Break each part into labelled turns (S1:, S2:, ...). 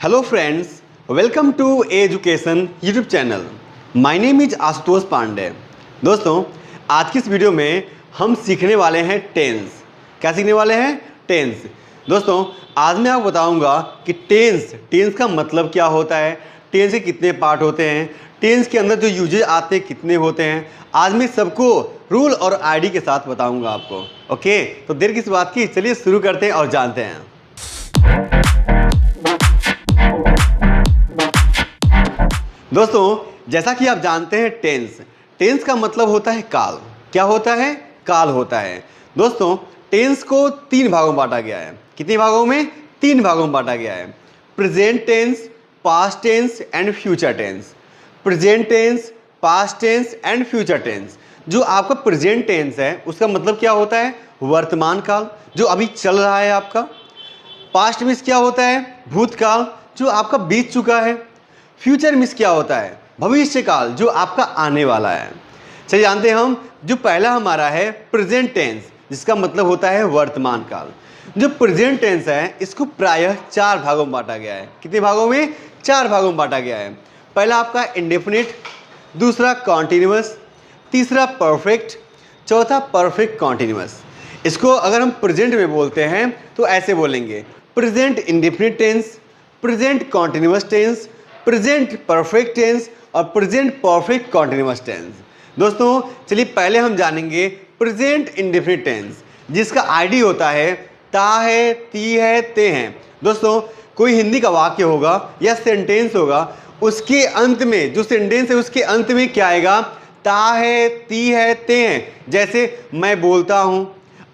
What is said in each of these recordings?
S1: Hello friends, welcome to education YouTube channel. My name is Ashutosh Pandey. दोस्तों, आज की इस वीडियो में हम सीखने वाले हैं टेंस। क्या सीखने वाले हैं? टेंस। दोस्तों, आज मैं आपको बताऊंगा कि टेंस का मतलब क्या होता है, टेंस के कितने पार्ट होते हैं, टेंस के अंदर जो यूजेज आते हैं कितने होते हैं। आज मैं सबको रूल और आईडी के साथ बताऊंगा आपको। ओके, तो देर किस बात की, चलिए शुरू करते हैं और जानते हैं। दोस्तों, जैसा कि आप जानते हैं टेंस का मतलब होता है काल। क्या होता है? काल होता है। दोस्तों, टेंस को 3 भागों में बांटा गया है। कितने भागों में? 3 भागों में बांटा गया है। Present tense, past tense and future tense. Present tense, past tense and future tense. जो आपका प्रेजेंट टेंस है उसका मतलब क्या होता है? वर्तमान काल, जो अभी चल रहा है आपका। पास्ट में क्या होता है? भूतकाल, जो आपका बीत चुका है। फ्यूचर में क्या होता है? भविष्य काल, जो आपका आने वाला है। चलिए जानते हैं हम। जो पहला हमारा है प्रेजेंट टेंस, जिसका मतलब होता है वर्तमान काल। जो प्रेजेंट टेंस है इसको प्रायः 4 भागों में बांटा गया है। कितने भागों में? 4 भागों में बांटा गया है। पहला आपका इंडेफिनिट, दूसरा कॉन्टिन्यूअस, तीसरा परफेक्ट, चौथा परफेक्ट कॉन्टिन्यूअस। इसको अगर हम प्रेजेंट में बोलते हैं तो ऐसे बोलेंगे: present indefinite tense, present continuous tense, present perfect tense और प्रेजेंट परफेक्ट कॉन्टिन्यूअस टेंस। दोस्तों, चलिए पहले हम जानेंगे प्रेजेंट इंडेफिनिट टेंस, जिसका आईडी होता है ता है, ती है, ते हैं। दोस्तों, कोई हिंदी का वाक्य होगा या सेंटेंस होगा, उसके अंत में जो सेंटेंस है उसके अंत में क्या आएगा? ता है, ती है, ते हैं। जैसे मैं बोलता हूँ,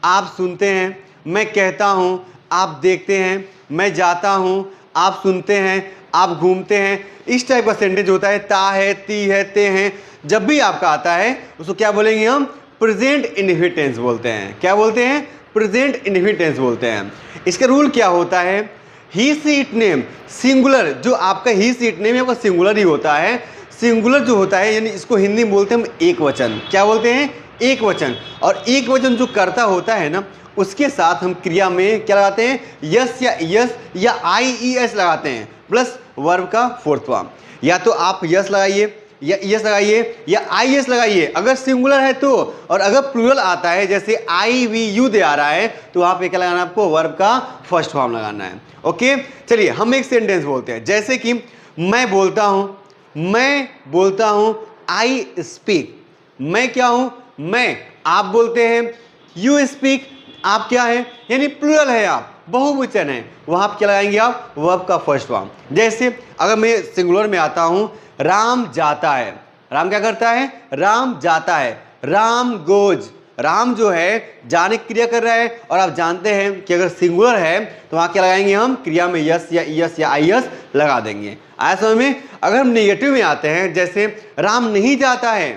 S1: आप सुनते हैं। मैं कहता हूँ, आप देखते हैं। मैं जाता हूँ, आप सुनते हैं, आप घूमते हैं। इस टाइप का सेंटेंस होता है ता है, ती है, ते हैं। जब भी आपका आता है उसको क्या बोलेंगे हम? प्रेजेंट इंडेफिनिट टेंस बोलते हैं। क्या बोलते हैं? प्रेजेंट इंडेफिनिट टेंस बोलते हैं। इसका रूल क्या होता है? He she it name singular, जो आपका ही सी इट नेम है वो सिंगुलर ही होता है। सिंगुलर जो होता है, यानी इसको हिंदी में बोलते हैं हम एक वचन। क्या बोलते हैं? एक वचन। और एक वचन जो कर्ता होता है ना, उसके साथ हम क्रिया में क्या लगाते हैं? यस या IES लगाते हैं, प्लस वर्ब का फोर्थ फॉर्म। या तो आप यस लगाइए या ES लगाइए या IS लगाइए अगर सिंगुलर है तो। और अगर प्लूरल आता है, जैसे IVU दे आ रहा है, तो वहां पे क्या लगाना है आपको? वर्ब का फर्स्ट फॉर्म लगाना है। ओके, चलिए हम एक सेंटेंस बोलते हैं, जैसे कि मैं बोलता हूं आई स्पीक। मैं क्या हूं? मैं। आप बोलते हैं यू स्पीक। आप क्या है? यानी प्लूरल है, आप बहुवचन है, वहां आप क्या लगाएंगे? आप वर्ब का फर्स्ट फॉर्म। जैसे अगर मैं सिंगुलर में आता हूं, राम जाता है। राम क्या करता है? राम जाता है। राम गोज। राम जो है जाने की क्रिया कर रहा है, और आप जानते हैं कि अगर सिंगुलर है तो वहां क्या लगाएंगे हम? क्रिया में यस या ES या IS लगा देंगे। आया समझ में? अगर हम नेगेटिव में आते हैं, जैसे राम नहीं जाता है,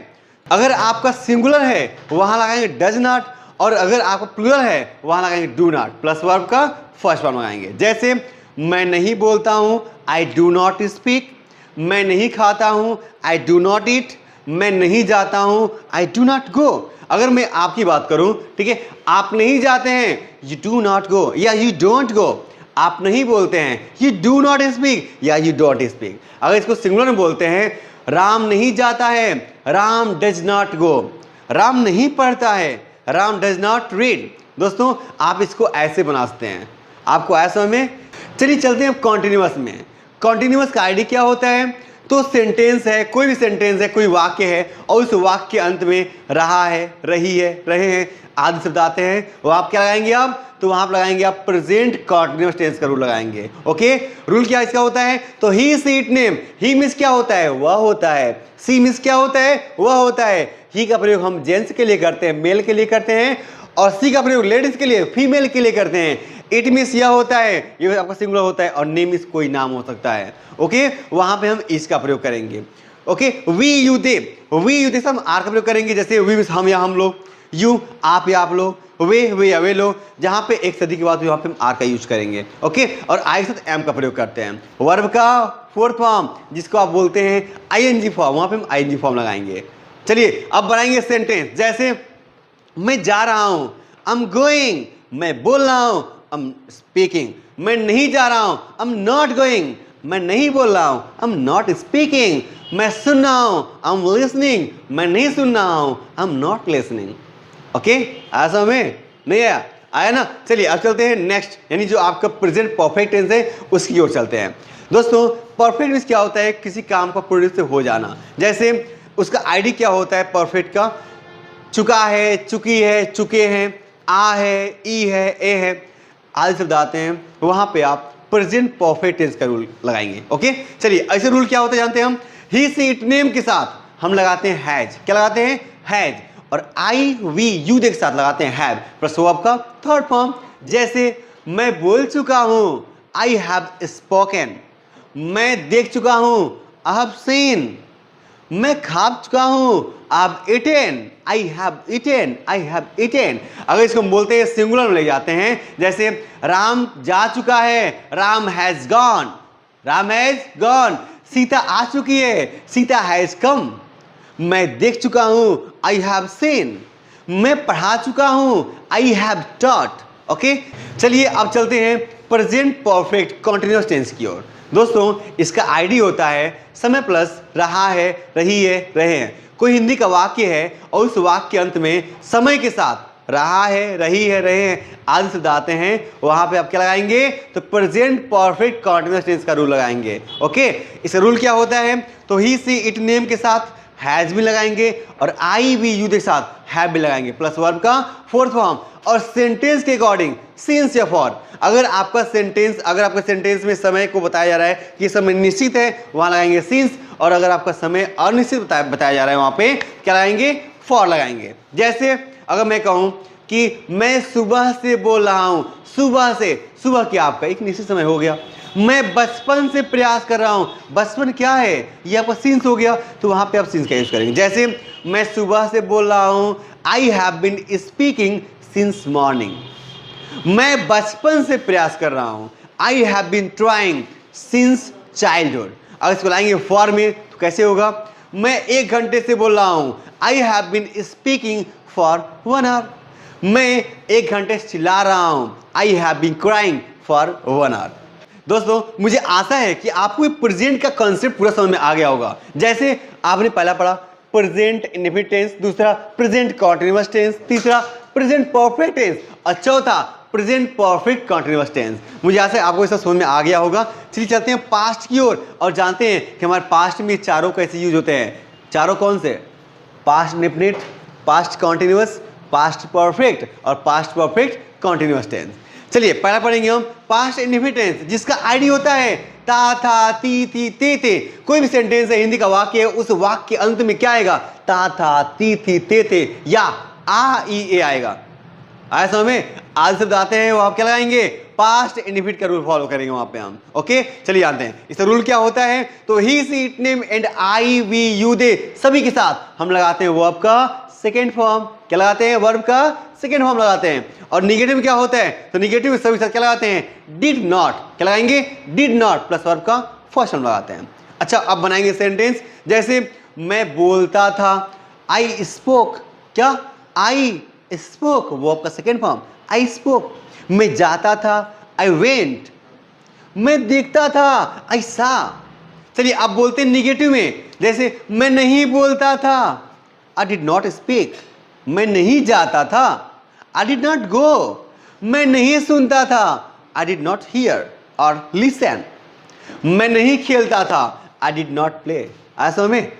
S1: अगर आपका सिंगुलर है वहां लगाएंगे डज नॉट, और अगर आपका प्लूरल है वहां लगाएंगे डू नॉट, प्लस वर्ब का फर्स्ट फॉर्म लगाएंगे। जैसे मैं नहीं बोलता हूं, आई डू नॉट स्पीक। मैं नहीं खाता हूं, आई डू नॉट ईट। मैं नहीं जाता हूं, आई डू नॉट गो। अगर मैं आपकी बात करूं, ठीक है, आप नहीं जाते हैं, यू डू नॉट गो या यू डोंट गो। आप नहीं बोलते हैं, यू डू नॉट स्पीक या यू डोंट स्पीक। अगर इसको सिंगुलर में बोलते हैं, राम नहीं जाता है, Ram does not go. Ram नहीं पढ़ता है, राम डज नॉट रीड। दोस्तों, आप इसको ऐसे बना सकते हैं। आपको ऐसा में। चलिए चलते हैं कॉन्टिन्यूअस में। कॉन्टिन्यूअस का आईडी क्या होता है? तो सेंटेंस है, कोई भी सेंटेंस है, कोई वाक्य है, और उस वाक्य के अंत में रहा है, रही है, रहे हैं आदि शब्द आते हैं, वो आप क्या लगाएंगे? आप तो वहां पर लगाएंगे आप प्रेजेंट कॉन्टिन्यूअस टेंस का रूल लगाएंगे। ओके, रूल क्या इसका होता है? तो he she it name, he means क्या होता है? वह होता है। सी मींस क्या होता है? वह होता है। ही का प्रयोग हम जेंट्स के लिए करते हैं, मेल के लिए करते हैं, और सी का प्रयोग लेडीज के लिए, फीमेल के लिए करते हैं। इट मींस यह होता है, ये आपका सिंगुलर होता है, और नेम मींस कोई नाम हो सकता है। ओके, वहां पे हम इसका प्रयोग करेंगे। ओके, वी यू दे, से हम आर का प्रयोग करेंगे। जैसे वी मींस हम या हम लोग, यू आप या आप लोग, वे या वे लोग। जहां पे एक सदी की बात हुई वहां पे हम आर का यूज करेंगे। ओके, और आई के साथ एम का प्रयोग करते हैं। वर्ब का फोर्थ फॉर्म, जिसको आप बोलते हैं ING फॉर्म, वहां पे हम ING फॉर्म लगाएंगे। चलिए अब बनाएंगे सेंटेंस। जैसे मैं जा रहा हूं, आई एम गोइंग। मैं बोल रहा हूं, आई एम स्पीकिंग। मैं नहीं जा रहा हूं, आई एम नॉट गोइंग। मैं नहीं बोल रहा हूं, आई एम नॉट स्पीकिंग। मैं सुन रहा हूं, आई एम लिसनिंग। मैं नहीं सुन रहा हूं, I am not listening. Okay, आया समझ में? नहीं आया? आया ना? चलिए अब चलते हैं नेक्स्ट, यानी जो आपका प्रेजेंट परफेक्ट टेंस है उसकी ओर चलते हैं। दोस्तों परफेक्ट टेंस क्या होता है? किसी काम का पूरी से हो जाना। जैसे उसका आईडी क्या होता है परफेक्ट का? चुका है, चुकी है, चुके हैं, आ है, ई है, ए है, आदि शब्द आते हैं। वहां पे आप प्रेजेंट परफेक्ट टेंस का रूल लगाएंगे। ओके, चलिए ऐसे रूल क्या होते हैं जानते हैं हम। ही सी इट नेम के साथ हम लगाते हैं हैज। क्या लगाते हैं? हैज। और आई वी यू के साथ लगाते हैं हैव प्लस वर्ब का थर्ड फॉर्म। जैसे मैं बोल चुका हूं, आई हैव स्पोकन। मैं देख चुका हूं, आई हैव सीन। मैं खा चुका हूं, आप eaten, I have eaten, I have eaten. अगर इसको हम बोलते हैं सिंगुलर में ले जाते हैं, जैसे राम जा चुका है, Ram has gone, Ram has gone. Sita आ चुकी है, सीता हैज कम। मैं देख चुका हूं, आई हैव सीन। मैं पढ़ा चुका हूं, आई हैव टॉट। ओके, चलिए अब चलते हैं प्रेजेंट परफेक्ट कॉन्टिन्यूअस टेंस की ओर। दोस्तों इसका आईडी होता है समय प्लस रहा है, रही है, रहे हैं। कोई हिंदी का वाक्य है और उस वाक्य के अंत में समय के साथ रहा है, रही है, रहे हैं आदि शब्द आते हैं, वहां पे आप क्या लगाएंगे? तो प्रेजेंट परफेक्ट कॉन्टिन्यूअस टेंस का रूल लगाएंगे। ओके, इसका रूल क्या होता है? तो ही सी इट नेम के साथ हैज भी लगाएंगे और आई वी यू के साथ हैव भी लगाएंगे प्लस वर्ब का फोर्थ फॉर्म। और सेंटेंस के अकॉर्डिंग सिंस या फॉर। अगर आपका सेंटेंस में समय को बताया जा रहा है कि समय निश्चित है, वहां लगाएंगे सिंस। और अगर आपका समय अनिश्चित बताया जा रहा है, वहां पे क्या लगाएंगे? फॉर लगाएंगे। जैसे अगर मैं कहूं कि मैं सुबह से बोल रहा हूं, सुबह से, सुबह क्या आपका एक निश्चित समय हो गया। मैं बचपन से प्रयास कर रहा हूं, बचपन क्या है? ये आपका सिंस हो गया, तो वहां पे आप सिंस का यूज करेंगे। जैसे मैं सुबह से बोल रहा हूं, I have been speaking since morning. मैं बचपन से प्रयास कर रहा हूं, I have been trying since childhood. अगर इसको लाएंगे फॉर में तो कैसे होगा? मैं 1 घंटे से बोल रहा हूं, I have been speaking for 1 hour. मैं 1 घंटे से चिल्ला रहा हूं, I have been crying for 1 hour. दोस्तों मुझे आशा है कि आपको प्रेजेंट का कॉन्सेप्ट पूरा समझ में आ गया होगा। जैसे आपने पहला पढ़ा प्रेजेंट इंडेफिनिट टेंस, दूसरा प्रेजेंट कॉन्टिन्यूअस टेंस, तीसरा प्रेजेंट परफेक्ट टेंस और चौथा प्रेजेंट परफेक्ट कॉन्टिन्यूअस टेंस। मुझे आशा है आपको इसका समझ में आ गया होगा। चलिए चलते हैं पास्ट की ओर और जानते हैं कि हमारे पास्ट में चारों कैसे यूज होते हैं। चारों कौन से? Past indefinite, past continuous, past perfect और पास्ट परफेक्ट कॉन्टिन्यूअस टेंस। चलिए पहला पढ़ेंगे हम पास्ट इंडेफिनिट टेंस, जिसका आईडी होता है ता, था, ती, थी, ते। कोई भी सेंटेंस है, हिंदी का वाक्य है, उस वाक्य के अंत में क्या आएगा? ता, था, ती, थी, ते या आ, ई, ए आएगा। आया समझ में? आज शब्द आते हैं वो आप क्या लगाएंगे? पास्ट इंडेफिनिट का रूल फॉलो करेंगे वहां पे हम। ओके, चलिए जानते हैं इसका रूल क्या होता है। तो he she it name and I we you they सभी के साथ हम लगाते हैं वर्ब का सेकेंड फॉर्म। क्या लगाते हैं? वर्ब का सेकेंड फॉर्म लगाते हैं। और निगेटिव क्या होता है? तो निगेटिव में सभी साथ क्या लगाते हैं? Did not. क्या लगाएंगे? डिड नॉट प्लस वर्ब का फर्स्ट फॉर्म लगाते हैं। अच्छा अब बनाएंगे सेंटेंस। जैसे मैं बोलता था, आई स्पोक। क्या? आई स्पोक, वर्ब का सेकेंड फॉर्म आई स्पोक। मैं जाता था, आई वेंट। मैं देखता था, आई सा। चलिए अब बोलते हैं निगेटिव में। जैसे मैं नहीं बोलता था, आई डिड नॉट स्पीक। मैं नहीं जाता था, आई डिड नॉट गो। मैं नहीं सुनता था, आई डिड नॉट हियर और लिसन। मैं नहीं खेलता था, आई डिड नॉट प्ले। आया समझ में?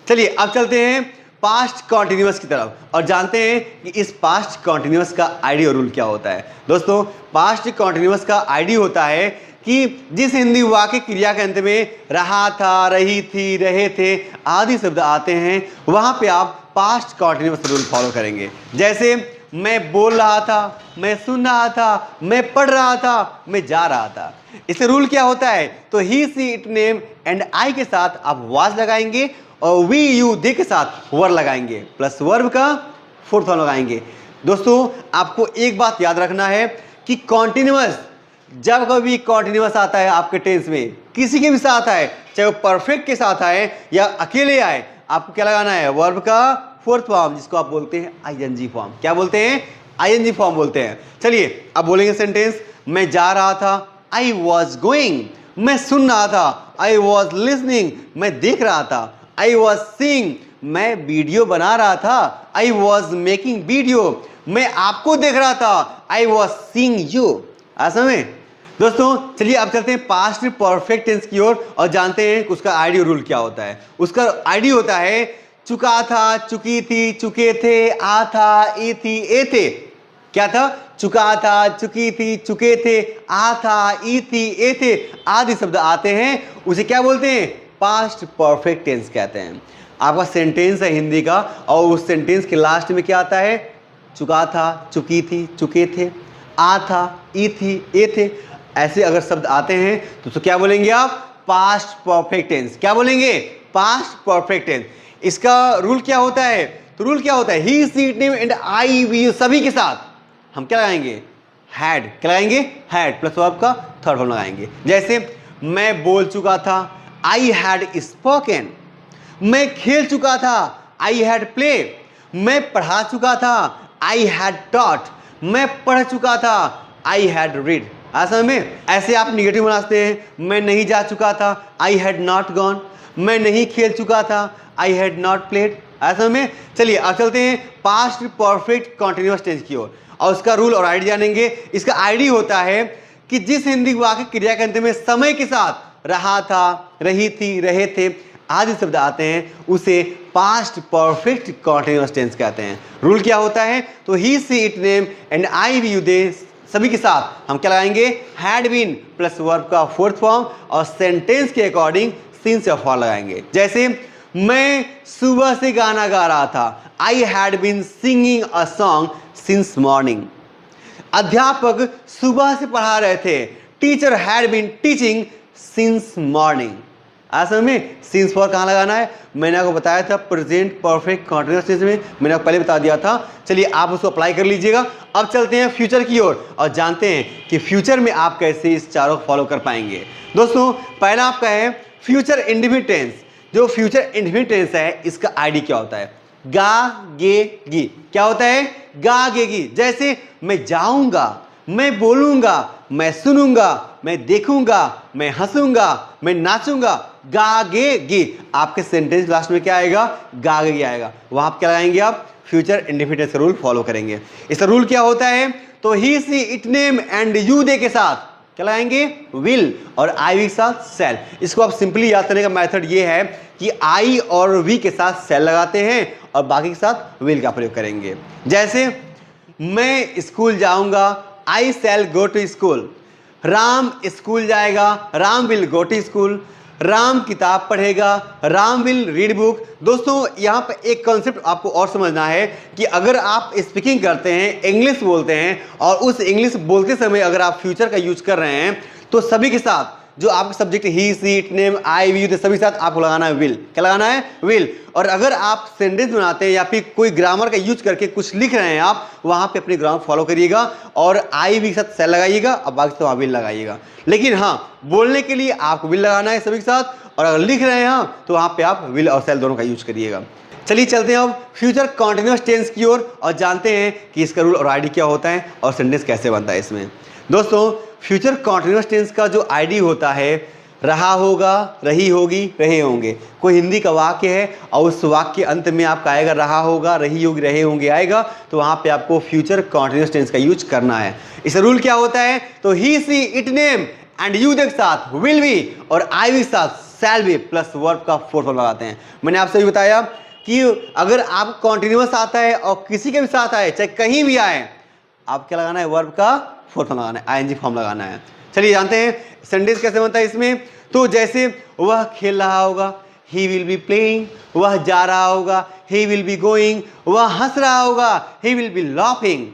S1: चलिए अब चलते हैं पास्ट कॉन्टिन्यूअस की तरफ और जानते हैं कि इस पास्ट कॉन्टिन्यूअस का आईडी और रूल क्या होता है। दोस्तों पास्ट कॉन्टिन्यूअस का आईडी होता है कि जिस हिंदी वाक्य क्रिया के अंत में रहा था, रही थी, रहे थे आदि शब्द आते हैं, वहां पे आप पास्ट कॉन्टिन्यूअस रूल फॉलो करेंगे। जैसे मैं बोल रहा था, मैं सुन रहा था, मैं पढ़ रहा था, मैं जा रहा था। इससे रूल क्या होता है? तो he she it name and I के साथ आप वाज लगाएंगे और वी यू दे के साथ वर लगाएंगे प्लस वर्ब का फोर्थ फॉर्म लगाएंगे। दोस्तों आपको एक बात याद रखना है कि कॉन्टिन्यूअस, जब कभी कॉन्टिन्यूअस आता है आपके टेंस में, किसी के भी साथ आए, चाहे वो परफेक्ट के साथ आए या अकेले आए, आपको क्या लगाना है? वर्ब का फोर्थ फॉर्म, जिसको आप बोलते हैं आईएनजी फॉर्म। क्या बोलते हैं? आईएनजी फॉर्म बोलते हैं। चलिए अब बोलेंगे सेंटेंस। मैं जा रहा था, आई वॉज गोइंग। मैं सुन रहा था, आई वॉज लिसनिंग, मैं देख रहा था, आई वॉज सीइंग, मैं वीडियो बना रहा था, आई वॉज मेकिंग वीडियो, मैं आपको देख रहा था, आई वॉज सीइंग यू। ऐसा में दोस्तों चलिए अब चलते हैं पास्ट परफेक्ट टेंस की ओर और जानते हैं उसका आईडी रूल क्या होता है। उसका आईडी होता है चुका था, चुकी थी, चुके थे, आ था, ई थी, ए थे। क्या था? चुका था, चुकी थी, चुके थे, आ था, ई थी, ए थे, आदि शब्द आते हैं, उसे क्या बोलते हैं? पास्ट परफेक्ट टेंस कहते हैं। आपका सेंटेंस है हिंदी का और उस सेंटेंस के लास्ट में क्या आता है? चुका था, चुकी थी, चुके थे, आ था, ई थी, ए थे। ऐसे अगर शब्द आते हैं तो क्या बोलेंगे आप? Past perfect tense. क्या बोलेंगे? Past perfect tense. इसका रूल क्या होता है? तो रूल क्या होता है? He, she, it, name and I, we सभी के साथ हम क्या लगाएंगे? हैड। क्या लगाएंगे? हैड प्लस वर्ब का थर्ड फॉर्म लगाएंगे। जैसे मैं बोल चुका था, आई हैड स्पोकन। मैं खेल चुका था, आई हैड प्ले। मैं पढ़ा चुका था, आई हैड टॉट। मैं पढ़ चुका था, आई हैड रीड। ऐसा में ऐसे आप निगेटिव बना सकते हैं। मैं नहीं जा चुका था, आई हैड नॉट गॉन। मैं नहीं खेल चुका था, आई हैड नॉट प्लेड। ऐसा में चलिए अब चलते हैं पास्ट परफेक्ट कॉन्टिन्यूअस टेंस की ओर और उसका रूल और आईडी जानेंगे। इसका आईडी होता है कि जिस हिंदी वाक्य क्रिया के अंत में समय के साथ रहा था, रही थी, रहे थे आदि शब्द आते हैं उसे पास्ट परफेक्ट कॉन्टिन्यूअस टेंस कहते हैं। रूल क्या होता है? तो he, she, it, name and I, we, you, they सभी के साथ हम क्या लगाएंगे? हैड बीन प्लस वर्ब का फोर्थ फॉर्म और सेंटेंस के अकॉर्डिंग सिंस या फॉर लगाएंगे। जैसे मैं सुबह से गाना गा रहा था, I had been singing a song since morning. अध्यापक सुबह से पढ़ा रहे थे, teacher had been teaching since morning. ऐसा में सिंस फॉर कहाँ लगाना है? मैंने आपको बताया था प्रेजेंट परफेक्ट कॉन्टिन्यूअस टेंस में, मैंने आपको पहले बता दिया था। चलिए आप उसको अप्लाई कर लीजिएगा। अब चलते हैं फ्यूचर की ओर और जानते हैं कि फ्यूचर में आप कैसे इस चारों को फॉलो कर पाएंगे। दोस्तों पहला आपका है फ्यूचर इंडेफिनिट टेंस। जो फ्यूचर इंडेफिनिट टेंस है इसका आईडी क्या होता है? गा, गे, गी। क्या होता है? गा, गे, गी। जैसे मैं जाऊंगा, मैं बोलूंगा, मैं सुनूंगा, मैं देखूंगा, मैं हंसूंगा, मैं नाचूंगा। गा, गे, गी। आपके सेंटेंस लास्ट में क्या आएगा? गा, गे, गी आएगा। वहां आप क्या लगाएंगे? आप फ्यूचर इंडेफिनिट रूल फॉलो करेंगे। इसका रूल क्या होता है? तो he, she, it, name and you, दे के साथ क्या लगाएंगे? विल और आई के साथ सेल। इसको आप सिंपली याद करने का मेथड ये है कि आई और वी के साथ सेल लगाते हैं और बाकी के साथ विल का प्रयोग करेंगे। जैसे मैं स्कूल जाऊंगा, I shall go to school. Ram school जाएगा, Ram will go to school. Ram किताब पढ़ेगा, राम विल रीड बुक। दोस्तों यहाँ पर एक कॉन्सेप्ट आपको और समझना है कि अगर आप स्पीकिंग करते हैं, इंग्लिश बोलते हैं और उस इंग्लिश बोलते समय अगर आप फ्यूचर का यूज कर रहे हैं तो सभी के साथ जो आपका subject he, she, it, name, I, we, सभी साथ आपको लगाना है विल। क्या लगाना है? विल। और अगर आप सेंटेंस बनाते हैं या फिर कोई ग्रामर का यूज करके कुछ लिख रहे हैं आप, वहां पे अपने ग्रामर फॉलो करिएगा और आई वी के साथ सेल लगाइएगा और बाकी तो विल लगाइएगा। लेकिन हाँ, बोलने के लिए आपको विल लगाना है सभी के साथ और अगर लिख रहे हैं तो वहां पे आप विल और सेल दोनों का यूज करिएगा। चलिए चलते हैं अब फ्यूचर कॉन्टिन्यूअस टेंस की ओर और जानते हैं कि इसका रूल और आईडी क्या होता है और सेंटेंस कैसे बनता है इसमें। दोस्तों फ्यूचर कॉन्टिन्यूअस टेंस का जो आईडी होता है रहा होगा, रही होगी, रहे होंगे। कोई हिंदी का वाक्य है और उस वाक्य के अंत में आपका आएगा रहा होगा, रही होगी, रहे होंगे आएगा, तो वहां पे आपको फ्यूचर कॉन्टिन्यूअस टेंस का यूज करना है। इसका रूल क्या होता है? तो he, she, it, name and you के साथ विल बी और आई के साथ शैल बी प्लस वर्ब का फोर्थ फॉर्म लगाते हैं। मैंने आपसे भी बताया कि अगर आप कॉन्टिन्यूअस आता है और किसी के भी साथ आए, चाहे कहीं भी आए, आप क्या लगाना है? वर्ब का फोर्थ फॉर्म लगाना है, आईएनजी फॉर्म लगाना है। चलिए जानते हैं सेंटेंस कैसे बनता है इसमें। तो जैसे वह खेल रहा होगा, ही विल बी प्लेइंग। वह जा रहा होगा, ही विल बी गोइंग। वह हंस रहा होगा, ही विल बी लाफिंग।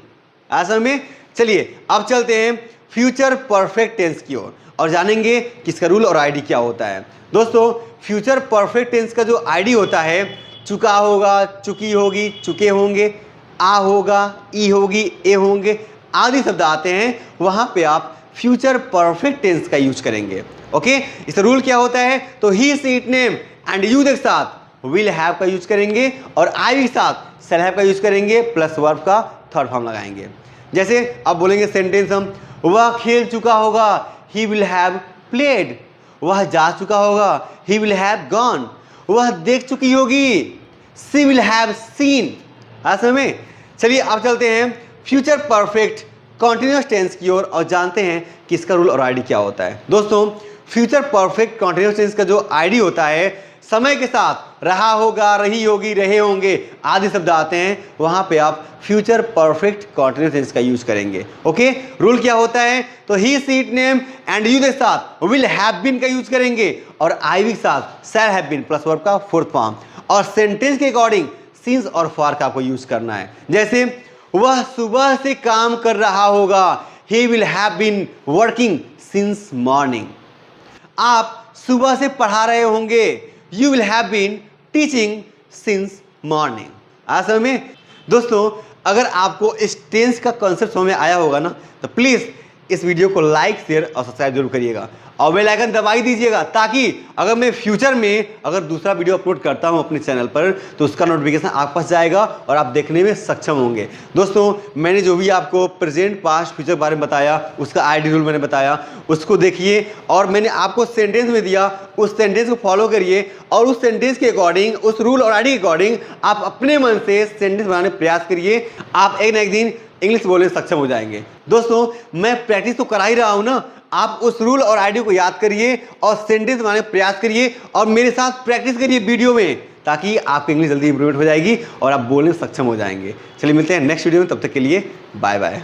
S1: ऐसा में चलिए अब चलते हैं फ्यूचर परफेक्ट टेंस की ओर और जानेंगे कि इसका रूल और आईडी क्या होता है। दोस्तों फ्यूचर परफेक्ट टेंस का जो आईडी होता है, चुका होगा, चुकी होगी, चुके होंगे, आ होगा, ई होगी, ए होंगे आदि शब्द आते हैं, वहां पे आप फ्यूचर परफेक्ट टेंस का यूज करेंगे। ओके, इसका रूल क्या होता है? तो he, she, it, name and you के साथ विल हैव का यूज करेंगे और आई के साथ शैल हैव का यूज करेंगे प्लस वर्ब का थर्ड फॉर्म लगाएंगे। जैसे अब बोलेंगे सेंटेंस हम, वह खेल चुका होगा, ही विल हैव प्लेड। वह जा चुका होगा, he will have gone, वह देख चुकी होगी, she will have seen। आज में चलिए आप चलते हैं फ्यूचर परफेक्ट कॉन्टिन्यूअस टेंस की ओर और जानते हैं कि इसका रूल और आईडी क्या होता है। दोस्तों फ्यूचर परफेक्ट कॉन्टिन्यूअस टेंस का जो आईडी होता है, समय के साथ रहा होगा, रही होगी, रहे होंगे आदि शब्द आते हैं, वहां पे आप फ्यूचर परफेक्ट कॉन्टिन्यूअस टेंस का यूज करेंगे। ओके, रूल क्या होता है, तो he, she, it, name and you के साथ विल हैव बीन का यूज करेंगे और आई के साथ shall have been plus verb का फोर्थ फॉर्म, और सेंटेंस के अकॉर्डिंग सिंस और फॉर का आपको यूज करना है। जैसे वह सुबह से काम कर रहा होगा, he will have been working since morning। आप सुबह से पढ़ा रहे होंगे, you will have been teaching since morning। आज समझ में दोस्तों, अगर आपको इस टेंस का कॉन्सेप्ट समझ में आया होगा ना, तो प्लीज इस वीडियो को लाइक, शेयर और सब्सक्राइब जरूर करिएगा और बेल आइकन दबाई दीजिएगा, ताकि अगर मैं फ्यूचर में अगर दूसरा वीडियो अपलोड करता हूं अपने चैनल पर तो उसका नोटिफिकेशन आप पास जाएगा और आप देखने में सक्षम होंगे। दोस्तों मैंने जो भी आपको प्रेजेंट, पास्ट, फ्यूचर के बारे में बताया, उसका आईडी रूल मैंने बताया, उसको देखिए और मैंने आपको सेंटेंस में दिया, उस सेंटेंस को फॉलो करिए और उस सेंटेंस के अकॉर्डिंग, उस रूल और आईडी के अकॉर्डिंग आप अपने मन से सेंटेंस बनाने का प्रयास करिए। आप एक ना एक दिन इंग्लिश बोलने में सक्षम हो जाएंगे। दोस्तों मैं प्रैक्टिस तो करा ही रहा हूं ना, आप उस रूल और आईडी को याद करिए और सेंटेंस बनाने का प्रयास करिए और मेरे साथ प्रैक्टिस करिए वीडियो में, ताकि आपकी इंग्लिश जल्दी इंप्रूवमेंट हो जाएगी और आप बोलने में सक्षम हो जाएंगे। चलिए मिलते हैं नेक्स्ट वीडियो में, तब तक के लिए बाय बाय।